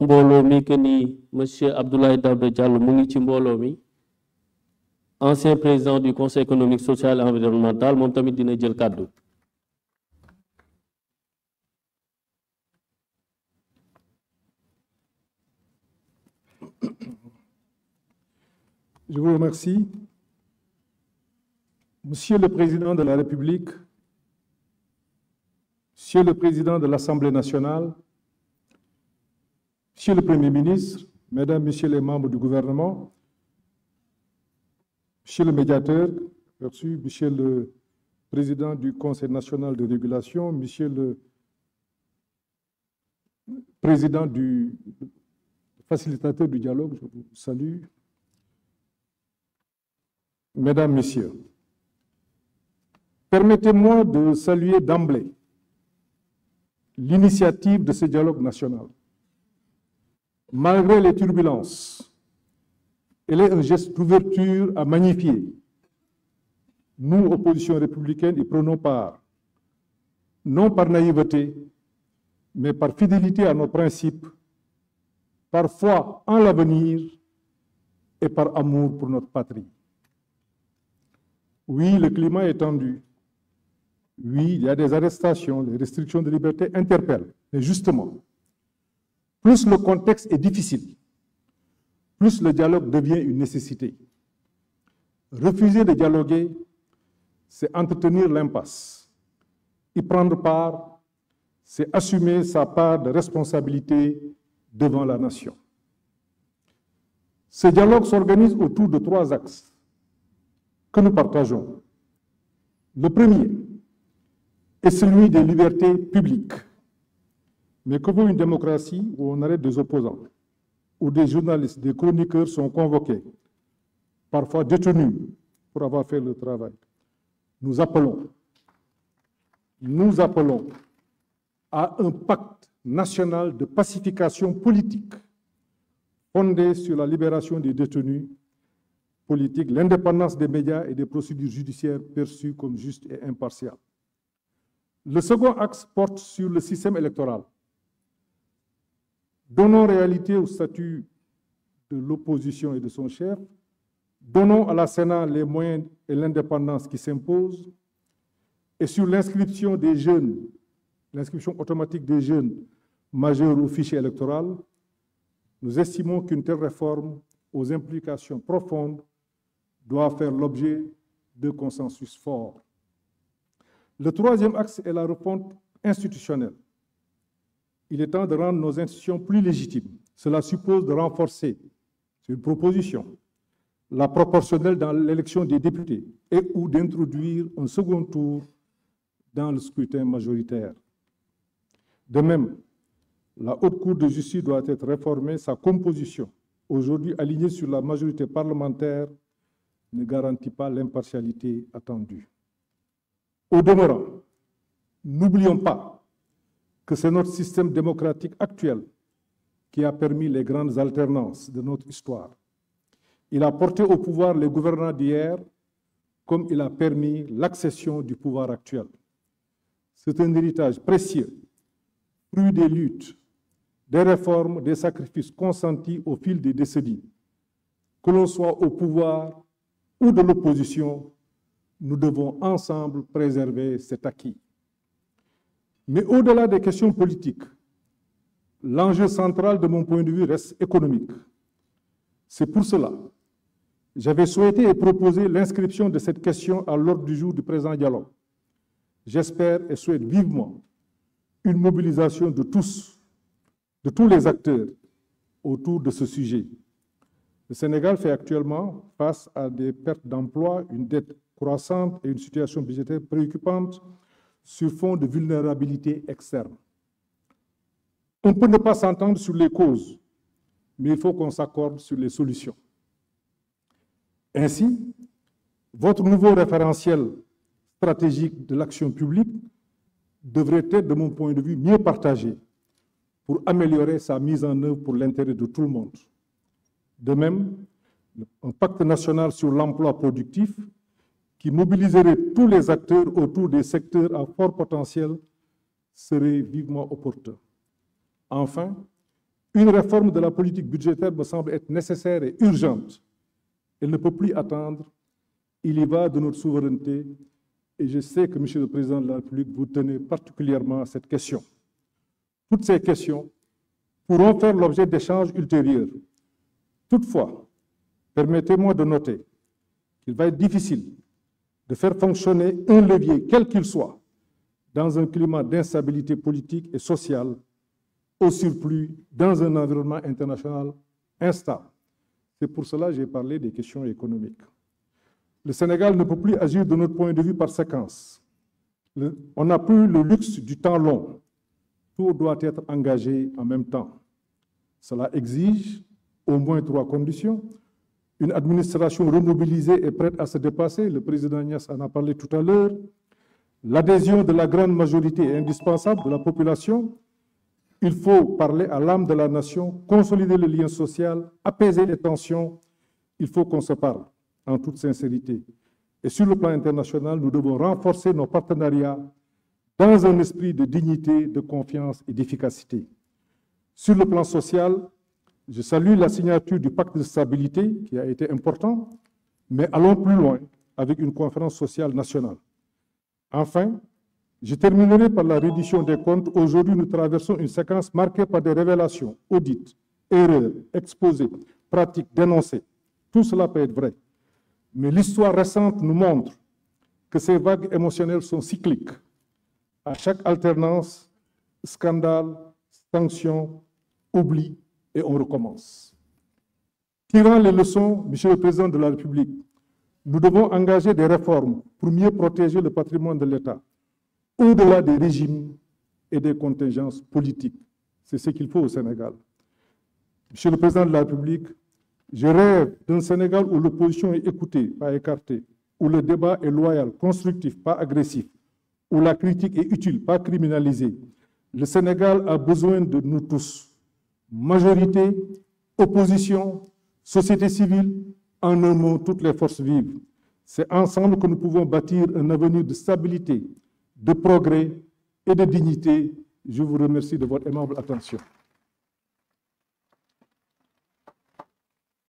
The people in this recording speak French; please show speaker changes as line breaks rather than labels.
mbooloo mi que ni monsieur Abdoulaye Daouda Diallo mu ngi ci mbooloo mi ancien président du conseil économique social et environnemental moom tamit dina jël kàddu.
Je vous remercie. Monsieur le Président de la République, Monsieur le Président de l'Assemblée nationale, Monsieur le Premier ministre, Mesdames, Messieurs les membres du gouvernement, Monsieur le médiateur, Monsieur le Président du Conseil national de régulation, Monsieur le Président du facilitateur du dialogue, je vous salue. Mesdames, Messieurs, permettez-moi de saluer d'emblée l'initiative de ce dialogue national. Malgré les turbulences, elle est un geste d'ouverture à magnifier. Nous, opposition républicaine, y prenons part, non par naïveté, mais par fidélité à nos principes, par foi en l'avenir et par amour pour notre patrie. Oui, le climat est tendu. Oui, il y a des arrestations, les restrictions de liberté interpellent. Mais justement, plus le contexte est difficile, plus le dialogue devient une nécessité. Refuser de dialoguer, c'est entretenir l'impasse. Y prendre part, c'est assumer sa part de responsabilité devant la nation. Ce dialogue s'organise autour de 3 axes que nous partageons. Le premier est celui des libertés publiques. Mais que vaut une démocratie où on arrête des opposants, où des journalistes, des chroniqueurs sont convoqués, parfois détenus pour avoir fait le travail? Nous appelons à un pacte national de pacification politique fondé sur la libération des détenus politique, l'indépendance des médias et des procédures judiciaires perçues comme justes et impartiales. Le second axe porte sur le système électoral. Donnons réalité au statut de l'opposition et de son chef. Donnons à la Sénat les moyens et l'indépendance qui s'imposent. Et sur l'inscription des jeunes, l'inscription automatique des jeunes majeurs au fichier électoral, nous estimons qu'une telle réforme aux implications profondes doit faire l'objet de consensus forts. Le troisième axe est la refonte institutionnelle. Il est temps de rendre nos institutions plus légitimes. Cela suppose de renforcer, c'est une proposition, la proportionnelle dans l'élection des députés et ou d'introduire un second tour dans le scrutin majoritaire. De même, la Haute Cour de justice doit être réformée, sa composition, aujourd'hui alignée sur la majorité parlementaire, ne garantit pas l'impartialité attendue. Au demeurant, n'oublions pas que c'est notre système démocratique actuel qui a permis les grandes alternances de notre histoire. Il a porté au pouvoir les gouvernants d'hier comme il a permis l'accession du pouvoir actuel. C'est un héritage précieux, fruit des luttes, des réformes, des sacrifices consentis au fil des décennies. Que l'on soit au pouvoir ou de l'opposition, nous devons ensemble préserver cet acquis. Mais au-delà des questions politiques, l'enjeu central de mon point de vue reste économique. C'est pour cela que j'avais souhaité et proposé l'inscription de cette question à l'ordre du jour du présent dialogue. J'espère et souhaite vivement une mobilisation de tous les acteurs autour de ce sujet. Le Sénégal fait actuellement face à des pertes d'emplois, une dette croissante et une situation budgétaire préoccupante sur fond de vulnérabilité externe. On peut ne pas s'entendre sur les causes, mais il faut qu'on s'accorde sur les solutions. Ainsi, votre nouveau référentiel stratégique de l'action publique devrait être, de mon point de vue, mieux partagé pour améliorer sa mise en œuvre pour l'intérêt de tout le monde. De même, un pacte national sur l'emploi productif qui mobiliserait tous les acteurs autour des secteurs à fort potentiel serait vivement opportun. Enfin, Une réforme de la politique budgétaire me semble être nécessaire et urgente. Elle ne peut plus attendre. Il y va de notre souveraineté. Et je sais que, Monsieur le Président de la République, vous tenez particulièrement à cette question. Toutes ces questions pourront faire l'objet d'échanges ultérieurs. Toutefois, permettez-moi de noter qu'il va être difficile de faire fonctionner un levier, quel qu'il soit, dans un climat d'instabilité politique et sociale, au surplus dans un environnement international instable. C'est pour cela que j'ai parlé des questions économiques. Le Sénégal ne peut plus agir de notre point de vue par séquence. On n'a plus le luxe du temps long. Tout doit être engagé en même temps. Cela exige au moins 3 conditions. Une administration remobilisée et prête à se dépasser, le président Niasse en a parlé tout à l'heure. L'adhésion de la grande majorité est indispensable de la population. Il faut parler à l'âme de la nation, consolider le lien social, apaiser les tensions. Il faut qu'on se parle en toute sincérité. Et sur le plan international, nous devons renforcer nos partenariats dans un esprit de dignité, de confiance et d'efficacité. Sur le plan social, je salue la signature du pacte de stabilité qui a été important, mais allons plus loin avec une conférence sociale nationale. Enfin, je terminerai par la reddition des comptes. Aujourd'hui, nous traversons une séquence marquée par des révélations, audits, erreurs, exposés, pratiques, dénoncées. Tout cela peut être vrai. Mais l'histoire récente nous montre que ces vagues émotionnelles sont cycliques. À chaque alternance, scandale, sanction, oubli, et on recommence. Tirant les leçons, Monsieur le Président de la République, nous devons engager des réformes pour mieux protéger le patrimoine de l'État, au-delà des régimes et des contingences politiques. C'est ce qu'il faut au Sénégal. Monsieur le Président de la République, je rêve d'un Sénégal où l'opposition est écoutée, pas écartée, où le débat est loyal, constructif, pas agressif, où la critique est utile, pas criminalisée. Le Sénégal a besoin de nous tous. Majorité, opposition, société civile, en un mot, toutes les forces vives. C'est ensemble que nous pouvons bâtir un avenir de stabilité, de progrès et de dignité. Je vous remercie de votre aimable attention.